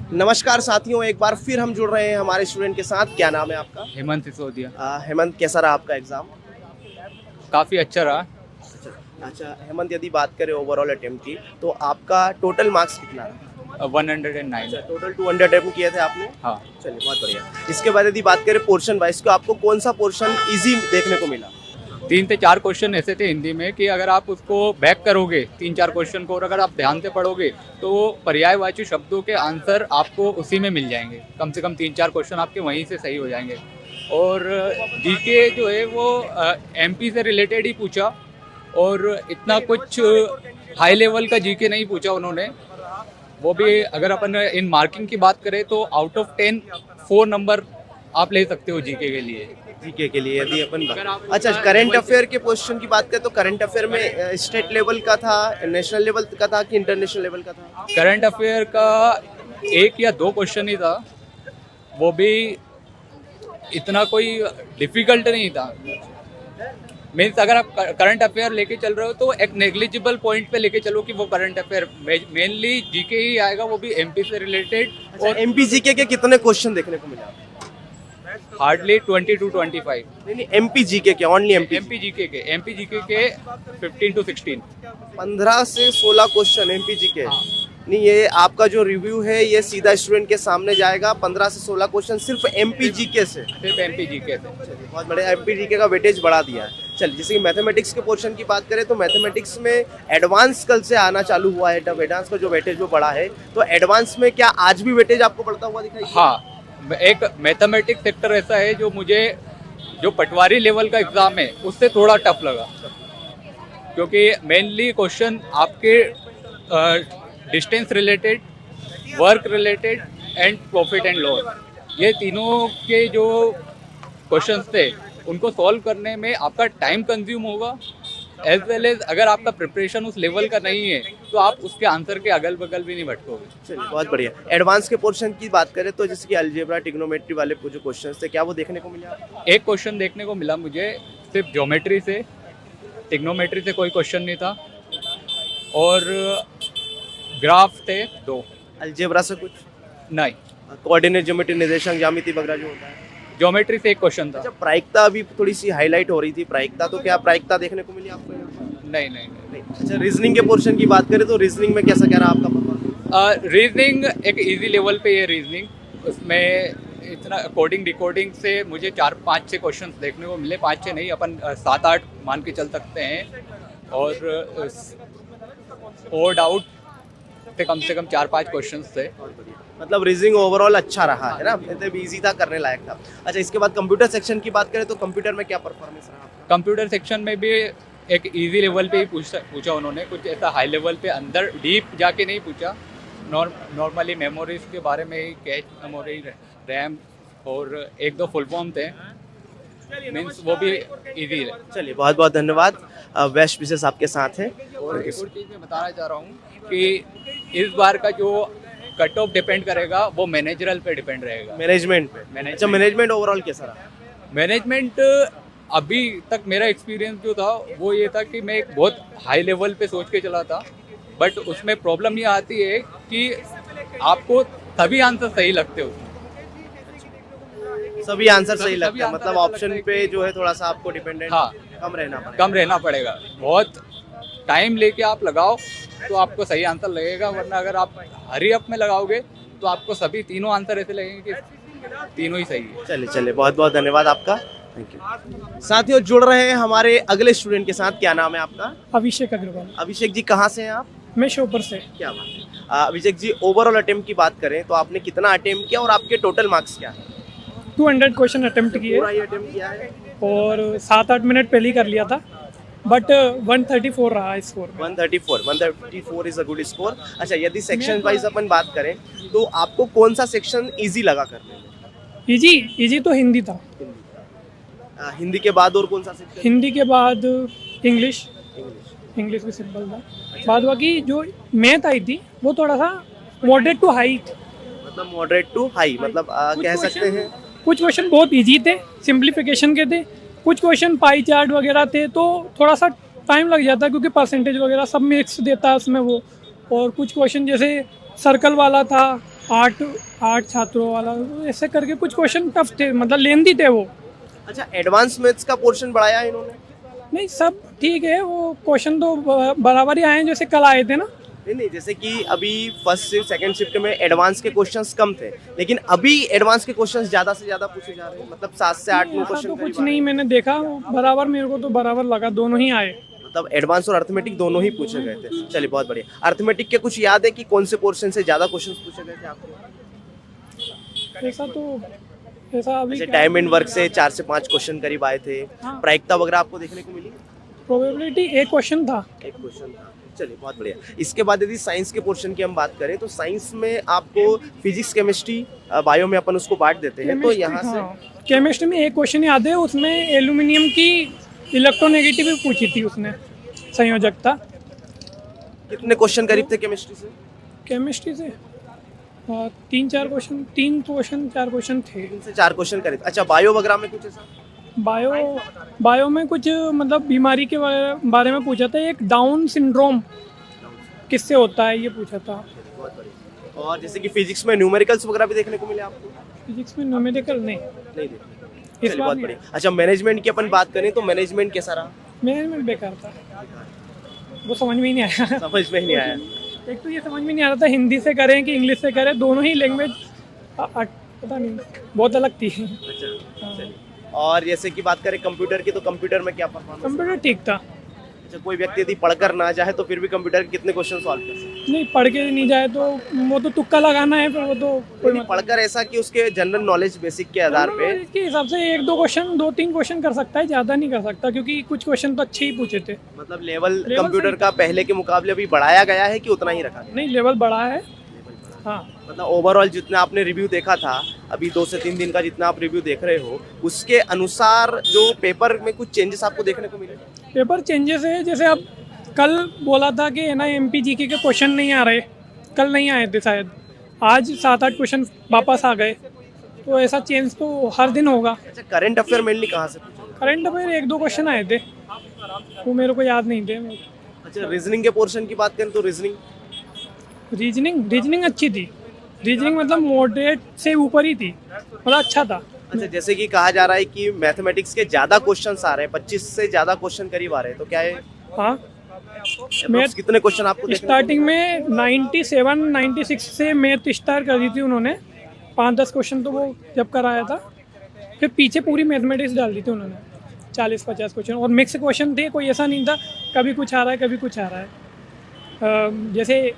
नमस्कार साथियों, एक बार फिर हम जुड़ रहे हैं हमारे स्टूडेंट के साथ। क्या नाम है आपका? हेमंत सिसोदिया। हेमंत, कैसा रहा आपका एग्जाम? काफ़ी अच्छा रहा। अच्छा हेमंत, यदि बात करें ओवरऑल अटेम्प्ट की तो आपका टोटल मार्क्स कितना रहा? 109। टोटल 200 अटेम्प्ट किए थे आपने? हाँ। चलिए, बहुत बढ़िया। इसके बाद यदि बात करें पोर्शन वाइज, तो आपको कौन सा पोर्शन इजी देखने को मिला? 3 से 4 क्वेश्चन ऐसे थे हिंदी में कि अगर आप उसको बैक करोगे 3-4 क्वेश्चन को, और अगर आप ध्यान से पढ़ोगे तो पर्यायवाची शब्दों के आंसर आपको उसी में मिल जाएंगे। कम से कम 3-4 क्वेश्चन आपके वहीं से सही हो जाएंगे। और जीके जो है वो एमपी से रिलेटेड ही पूछा, और इतना कुछ हाई लेवल का जीके नहीं पूछा उन्होंने। वो भी अगर अपन इन मार्किंग की बात करें तो आउट ऑफ 10 4 नंबर आप ले सकते हो जीके के लिए। जीके के लिए यदि अपन अगर आप अच्छा करंट अफेयर के क्वेश्चन की बात करें तो करंट अफेयर में स्टेट लेवल का था, नेशनल लेवल का था कि इंटरनेशनल लेवल का था? करंट अफेयर का 1 या 2 क्वेश्चन ही था, वो भी इतना कोई डिफिकल्ट नहीं था। मीन्स अगर आप करंट अफेयर लेके चल रहे हो तो एक नेग्लिजिबल पॉइंट पे लेके चलो कि वो करंट अफेयर मेनली जीके ही आएगा, वो भी एमपी से रिलेटेड। और एमपी जीके के कितने क्वेश्चन देखने को मिला? Hardly 20 to 25। नहीं, एमपी जीके के, ओनली एमपी एमपी जीके के 15 to 16। 15 से 16 क्वेश्चन एमपी जीके। हाँ। नहीं, ये आपका जो रिव्यू है ये सीधा स्टूडेंट के सामने जाएगा। 15 से 16 क्वेश्चन सिर्फ एमपी जीके से। सिर्फ एमपी जीके से। बहुत बड़े एमपी जीके का वेटेज बढ़ा दिया है। चलिए, जैसे कि मैथमेटिक्स के पोर्शन की बात करें तो मैथमेटिक्स में एडवांस कल से आना चालू हुआ है। तब एडवांस का जो वेटेज वो बढ़ा है, तो एडवांस में क्या आज भी वेटेज आपको बढ़ता हुआ दिखाई? हाँ, एक मैथमेटिक्स सेक्टर ऐसा है जो मुझे, जो पटवारी लेवल का एग्जाम है उससे थोड़ा टफ लगा, क्योंकि मेनली क्वेश्चन आपके distance related, work related and profit and loss, ये तीनों के जो क्वेश्चंस थे उनको सॉल्व करने में आपका टाइम कंज्यूम होगा, एज वेल एज अगर आपका प्रिपरेशन उस लेवल का नहीं है तो आप उसके आंसर के अगल बगल भी नहीं भटकोगे। चलिए, बहुत बढ़िया। एडवांस के पोर्शन की बात करें तो जैसे कि अलजेब्रा, ट्रिग्नोमेट्री वाले जो क्वेश्चन थे, क्या वो देखने को मिले आपको? एक क्वेश्चन देखने को मिला मुझे सिर्फ ज्योमेट्री से, ट्रिग्नोमेट्री से कोई क्वेश्चन नहीं था, और ग्राफ थे 2। अलजेब्रा से कुछ नहीं, कोऑर्डिनेट, ज्योमेट्री, निर्देशांक, ज्यामिति वगैरह जो होता है। ज्योमेट्री से एक क्वेश्चन था। अच्छा, प्रायिकता अभी थोड़ी सी हाईलाइट हो रही थी। प्रायिकता, तो क्या प्रायिकता देखने को मिली आपको यहाँ? नहीं। अच्छा, रीजनिंग के पोर्शन की बात करें तो रीजनिंग में कैसा क्या रहा आपका परफॉर्मेंस? रीजनिंग एक इजी लेवल पे है रीजनिंग, उसमें इतना कोडिंग डिकोडिंग से मुझे 4-5-6 क्वेश्चन देखने को मिले। 5-6 नहीं, अपन 7-8 मान के चल सकते हैं। और ओड आउट पे कम से कम 4-5 क्वेश्चन थे। मतलब रीजनिंग ओवरऑल अच्छा रहा है ना, मतलब इजी था, करने लायक था। अच्छा, इसके बाद कंप्यूटर सेक्शन की बात करें तो कंप्यूटर में क्या परफॉर्मेंस रहा आपका? कंप्यूटर सेक्शन में भी एक इजी लेवल पे ही पूछा उन्होंने, कुछ ऐसा हाई लेवल पे अंदर डीप जाके नहीं पूछा। नॉर्मली मेमोरीज के बारे में ही, कैश मेमोरी, रैम और 1-2 फुल फॉर्म थे, मीन्स वो भी इजी है। चलिए, बहुत बहुत धन्यवाद। बेस्ट विशेष आपके साथ है। और एक और चीज़ मैं बताना चाह रहा हूँ कि इस बार का जो कट ऑफ डिपेंड करेगा वो मैनेजरल पे डिपेंड रहेगा, मैनेजमेंट पे। अच्छा, मैनेजमेंट ओवरऑल कैसा रहा? मैनेजमेंट अभी तक मेरा एक्सपीरियंस जो था वो ये था कि मैं एक बहुत हाई लेवल पे सोच के चला था, बट उसमें प्रॉब्लम ये आती है कि आपको सभी आंसर सही लगते हो। सभी आंसर सही लगता है, मतलब ऑप्शन पे जो है थोड़ा सा आपको डिपेंडेंट हाँ, कम रहना पड़ेगा। बहुत टाइम लेके आप लगाओ तो आपको सही आंसर लगेगा, वरना अगर आप हरी अप में लगाओगे तो आपको सभी तीनों आंसर ऐसे लगेंगे कि तीनों ही सही है। चलिए, बहुत बहुत धन्यवाद आपका। Thank you. साथियों, जुड़ रहे हैं हमारे अगले स्टूडेंट के साथ। क्या नाम है आपका? अभिषेक अग्रवाल। अभिषेक जी, कहाँ से हैं आप? मैं शोपर से। क्या बात है। अभिषेक जी, ओवरऑल अटेम्प्ट की बात करें तो आपने कितना अटेम्प्ट किया और आपके टोटल मार्क्स क्या है? 200 क्वेश्चन अटेम्प्ट किए पूरा ही अटेम्प्ट किया है और 7-8 मिनट पहले ही कर लिया था, बट 134 रहा score. 134 is a good score. अच्छा, यदि सेक्शन वाइज अपन बात करें तो आपको कौन सा सेक्शन इजी लगा करने में? इजी तो हिंदी था। हिंदी के बाद और कौन सा सेक्शन? हिंदी के बाद इंग्लिश भी सिंपल था। बाद बाकी जो मैथ आई थी वो थोड़ा सा मॉडरेट टू हाई, मतलब मॉडरेट टू हाई, मतलब कह सकते हैं। कुछ क्वेश्चन बहुत इजी थे, सिंप्लीफिकेशन के थे। कुछ क्वेश्चन पाई चार्ट वगैरह थे तो थोड़ा सा टाइम लग जाता है, क्योंकि परसेंटेज वगैरह सब मिक्स देता है उसमें वो। और कुछ क्वेश्चन जैसे सर्कल वाला था आठ छात्रों वाला, ऐसे करके कुछ क्वेश्चन टफ थे, मतलब लेंदी थे वो। अच्छा, एडवांस मैथ्स का पोर्शन बढ़ाया है इन्होंने? नहीं, सब ठीक है, वो क्वेश्चन तो बराबर ही आए हैं जैसे कल आए थे ना। नहीं, जैसे कि अभी फर्स्ट शिफ्ट सेकंड शिफ्ट में एडवांस के क्वेश्चंस कम थे, लेकिन अभी एडवांस के क्वेश्चंस ज्यादा से ज्यादा पूछे जा रहे हैं, मतलब 7 से 8 9 ऐसा क्वेश्चन तो करीब कुछ आ रहे नहीं हैं। मैंने देखा, बराबर मेरे को तो बराबर लगा, दोनों ही आए। मतलब एडवांस और अर्थमेटिक दोनों ही पूछे गए थे। चलिए, बहुत बढ़िया। अर्थमेटिक के कुछ याद है कि कौन से पोर्शन से ज्यादा क्वेश्चंस पूछे गए थे आपको? ऐसा अभी जैसे टाइम एंड वर्क से 4 से 5 क्वेश्चन करीब आए थे, हाँ। प्रायिकता वगैरह आपको देखने को मिली? प्रोबेबिलिटी एक क्वेश्चन था। एक क्वेश्चन था। चलिए, बहुत बढ़िया। इसके बाद यदि साइंस के पोर्शन की हम बात करें तो साइंस में आपको फिजिक्स, केमिस्ट्री, बायो में अपन उसको बांट देते हैं, तो यहाँ से केमिस्ट्री में एक क्वेश्चन याद है, उसमें एल्यूमिनियम की इलेक्ट्रोनेगेटिव पूछी थी उसने, संयोजकता। कितने क्वेश्चन करीब थे केमिस्ट्री से? केमिस्ट्री से 3 क्वेश्चन 4 क्वेश्चन थे। 3 से 4 क्वेश्चन करीब। अच्छा, बायो वगैरह में कुछ ऐसा? बायो में कुछ मतलब बीमारी के बारे में पूछा था, एक डाउन सिंड्रोम किससे होता है ये पूछा था। बहुत बढ़िया। और जैसे कि फिजिक्स में न्यूमेरिकल्स वगैरह भी देखने को मिले आपको? फिजिक्स में न्यूमेरिकल नहीं देखे। इस चलिए, बार बहुत बढ़िया। अच्छा, मैनेजमेंट की अपन बात करें तो मैनेजमेंट कैसा रहा? मैनेजमेंट बेकार था, वो समझ में ही नहीं आया। समझ में ही नहीं आया। एक तो ये समझ में नहीं आ रहा था हिंदी से करें कि इंग्लिश से करें, दोनों ही लैंग्वेज पता नहीं बहुत अलग थी। अच्छा, चलिए। और जैसे कि बात करें कंप्यूटर की, तो कंप्यूटर में क्या परफॉर्मेंस? कंप्यूटर ठीक था। अच्छा, कोई व्यक्ति यदि पढ़कर ना जाए तो फिर भी कंप्यूटर के कितने क्वेश्चन सॉल्व कर सकते हैं? नहीं, पढ़ के नहीं जाए तो वो तो तुक्का लगाना है, फिर वो तो कोई यदि पढ़कर ऐसा कि उसके जनरल नॉलेज बेसिक के आधार पे, इसके हिसाब से 2-3 क्वेश्चन कर सकता है, ज़्यादा नहीं कर सकता, क्योंकि कुछ क्वेश्चन तो अच्छे ही पूछे थे। मतलब लेवल लेवल कंप्यूटर सही का पहले के मुकाबले अभी बढ़ाया गया है कि उतना ही रखा गया? नहीं, लेवल बढ़ा है। हाँ, मतलब ओवरऑल जितना आपने रिव्यू देखा था, अभी 2 से 3 दिन का जितना आप रिव्यू देख रहे हो, उसके अनुसार जो पेपर में कुछ चेंजेस आपको देखने को मिले? पेपर चेंजेस है, जैसे अब कल बोला था कि है ना MPGK के क्वेश्चन नहीं आ रहे, कल नहीं आए थे शायद, आज 7-8 क्वेश्चन वापस आ गए, तो ऐसा चेंज तो हर दिन होगा। अच्छा, करंट अफेयर मेनली कहाँ से पूछा? करंट अफेयर 1-2 क्वेश्चन आए थे, वो मेरे को याद नहीं थे। अच्छा, रीजनिंग के पोर्शन की बात करें तो रीजनिंग अच्छी थी। रीजनिंग मतलब मॉडरेट से ऊपर ही थी, मतलब अच्छा था। अच्छा, जैसे कि कहा जा रहा है कि मैथमेटिक्स के ज़्यादा क्वेश्चंस आ रहे हैं, 25 से ज़्यादा क्वेश्चन करीब आ रहे हैं, तो क्या है? हाँ, मैथ्स कितने क्वेश्चन आपको देखने को स्टार्टिंग में 97-96 से मैथ स्टार्ट कर दी थी उन्होंने, 5-10 क्वेश्चन तो वो जब कराया था, फिर पीछे पूरी मैथमेटिक्स डाल दी थी उन्होंने, 40-50 क्वेश्चन, और मिक्स क्वेश्चन थे, कोई ऐसा नहीं था कभी कुछ आ रहा है कभी कुछ आ रहा है। जैसे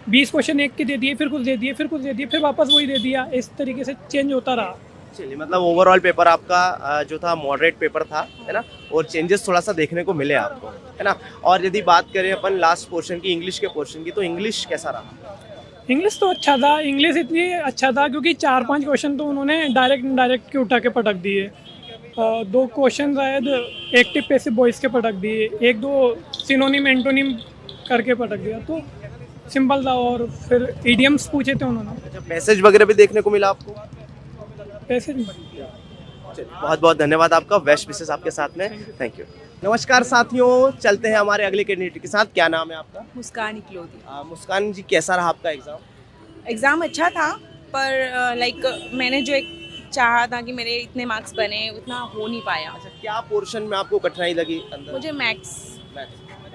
20 क्वेश्चन एक के दे दिए, फिर कुछ दे दिए, फिर कुछ दे दिए, फिर वापस वही दे दिया, इस तरीके से चेंज होता रहा। चलिए, मतलब ओवरऑल पेपर आपका जो था मॉडरेट पेपर था, है ना, और चेंजेस थोड़ा सा देखने को मिले आपको, है ना। और यदि बात करें अपन लास्ट पोर्शन की, इंग्लिश के पोर्शन की, तो इंग्लिश कैसा रहा? इंग्लिश तो अच्छा था, इंग्लिश इतनी अच्छा था क्योंकि 4-5 क्वेश्चन तो उन्होंने डायरेक्ट के उठा के पटक दिए, 2 क्वेश्चन शायद एक्टिव पैसिव वॉइस के पटक दिए, 1-2 सिनोनिम एंटोनिम करके पटक दिया, तो सिंपल था। और फिर इडियम्स पूछे थे उन्होंने। अच्छा, मैसेज वगैरह भी देखने को मिला आपको? पैसेज बहुत बहुत धन्यवाद आपका, बेस्ट विशेष आपके साथ में, थैंक यू। नमस्कार साथियों, चलते हैं हमारे अगले कैंडिडेट के साथ। क्या नाम है आपका? मुस्कान इकलौती। मुस्कान जी, कैसा रहा आपका एग्जाम? एग्ज़ाम अच्छा था, पर लाइक मैंने जो एक चाहा था कि मेरे इतने मार्क्स बने, उतना हो नहीं पाया। अच्छा, क्या पोर्शन में आपको कठिनाई लगी अंदर? मुझे मैथ्स।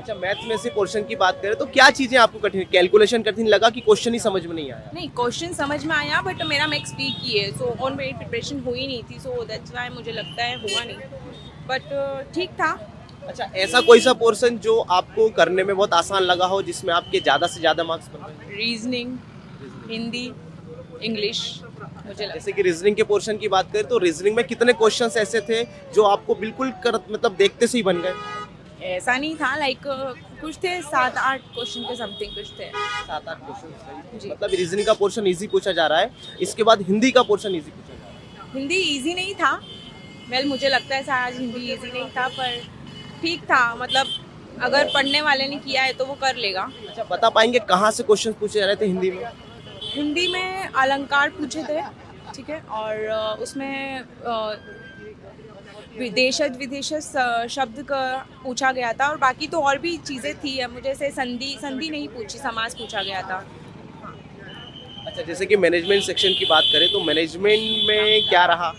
अच्छा, मैथ्स में से पोर्शन की बात करें तो क्या चीज़ें आपको कठिन, कैलकुलेशन कठिन लगा कि क्वेश्चन ही समझ में नहीं आया? नहीं, क्वेश्चन समझ में आया, बट मेरा मैथ्स वीक ही है, सो और मेरी प्रिपरेशन हुई नहीं थी, सो दैट्स व्हाई मुझे लगता है हुआ नहीं, बट ठीक था। अच्छा, ऐसा कोई सा पोर्शन जो आपको करने में बहुत आसान लगा हो, जिसमें आपके ज़्यादा से ज़्यादा मार्क्स बन गए? रीजनिंग, हिंदी, इंग्लिश मुझे लगा। जैसे कि रीजनिंग के पोर्शन की बात करें तो रीजनिंग में कितने क्वेश्चंस ऐसे थे जो आपको बिल्कुल मतलब देखते से ही बन गए? ऐसा नहीं था, लाइक कुछ थे 7-8 क्वेश्चन के समथिंग कुछ थे। 7-8 क्वेश्चन जी। मतलब रीजनिंग का पोर्शन इजी पूछा जा रहा है, इसके बाद हिंदी का पोर्शन इजी पूछा जा रहा है। हिंदी इजी नहीं था, मुझे लगता है शायद हिंदी इजी नहीं था, पर ठीक था, मतलब अगर पढ़ने वाले ने किया है तो वो कर लेगा। अच्छा, बता पाएंगे कहाँ से क्वेश्चन पूछे जा रहे थे हिंदी में? हिंदी में अलंकार पूछे थे, ठीक है, और उसमें विदेशज विदेशज शब्द का पूछा गया था, और बाकी तो और भी चीज़ें थी, मुझे से संधि नहीं पूछी, समास पूछा गया था। अच्छा, जैसे कि मैनेजमेंट सेक्शन की बात करें तो मैनेजमेंट में क्या रहा?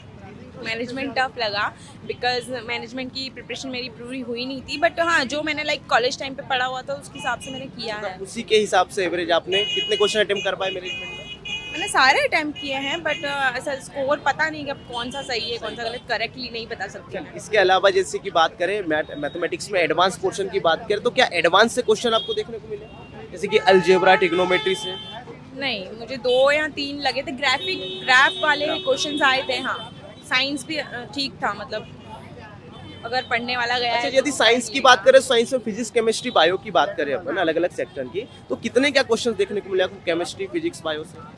मैनेजमेंट टफ लगा बिकॉज मैनेजमेंट की प्रिपरेशन मेरी पूरी हुई नहीं थी, बट हाँ जो मैंने लाइक कॉलेज टाइम पे पढ़ा हुआ था उसके हिसाब से मैंने किया है। उसी के हिसाब से एवरेज आपने कितने क्वेश्चन अटेम्प्ट कर पाए मैनेजमेंट में? मैंने सारे अटेम्प्ट किए हैं, बट ऐसा स्कोर पता नहीं कि अब कौन सा सही है कौन सा गलत, करेक्टली नहीं बता सकती मैं। इसके अलावा जैसे कि बात करें मैथमेटिक्स में एडवांस पोर्शन की बात करें तो क्या एडवांस से क्वेश्चन आपको देखने को मिले, जैसे कि अलजेब्रा, ट्रिग्नोमेट्री से? नहीं, मुझे 2 या 3 लगे थे, ग्राफ वाले क्वेश्चंस आए थे। हाँ, साइंस भी ठीक था, मतलब अगर पढ़ने वाला गया अच्छा, है यदि साइंस की बात करें, साइंस में फिजिक्स, केमिस्ट्री, बायो की बात करें अपन अलग अलग सेक्टर की, तो कितने क्या क्वेश्चन देखने को मिले आपको केमिस्ट्री, फिजिक्स, बायो से?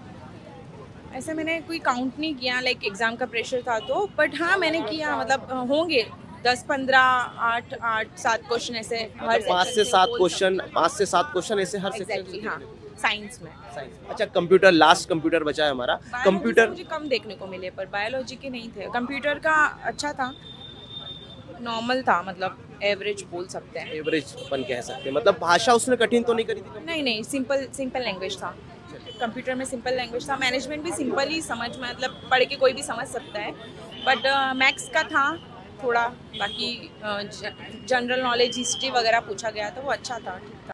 ऐसे मैंने कोई काउंट नहीं किया, लाइक एग्जाम का प्रेशर था तो, बट हाँ मैंने किया, मतलब होंगे 10, 15, 8, 7 क्वेश्चन ऐसे हर 5 से 7 क्वेश्चन, 5 से 7 क्वेश्चन ऐसे हर सेक्शन एग्जैक्टली। हाँ, साइंस में। अच्छा, कंप्यूटर, लास्ट कंप्यूटर बचा है हमारा। Biology से कंप्यूटर मुझे कम देखने को मिले, पर बायोलॉजी के नहीं थे। कंप्यूटर का अच्छा था, नॉर्मल था, मतलब एवरेज बोल सकते हैं। एवरेज अपन कह सकते हैं, मतलब भाषा उसने कठिन तो नहीं करी थी? नहीं, सिंपल लैंग्वेज था। कंप्यूटर में सिंपल लैंग्वेज था, मैनेजमेंट भी सिंपल ही समझ में, मतलब पढ़ के कोई भी समझ सकता है, बट मैथ्स का था थोड़ा, बाकी जनरल नॉलेज, हिस्ट्री वगैरह पूछा गया था, वो अच्छा था, ठीक था।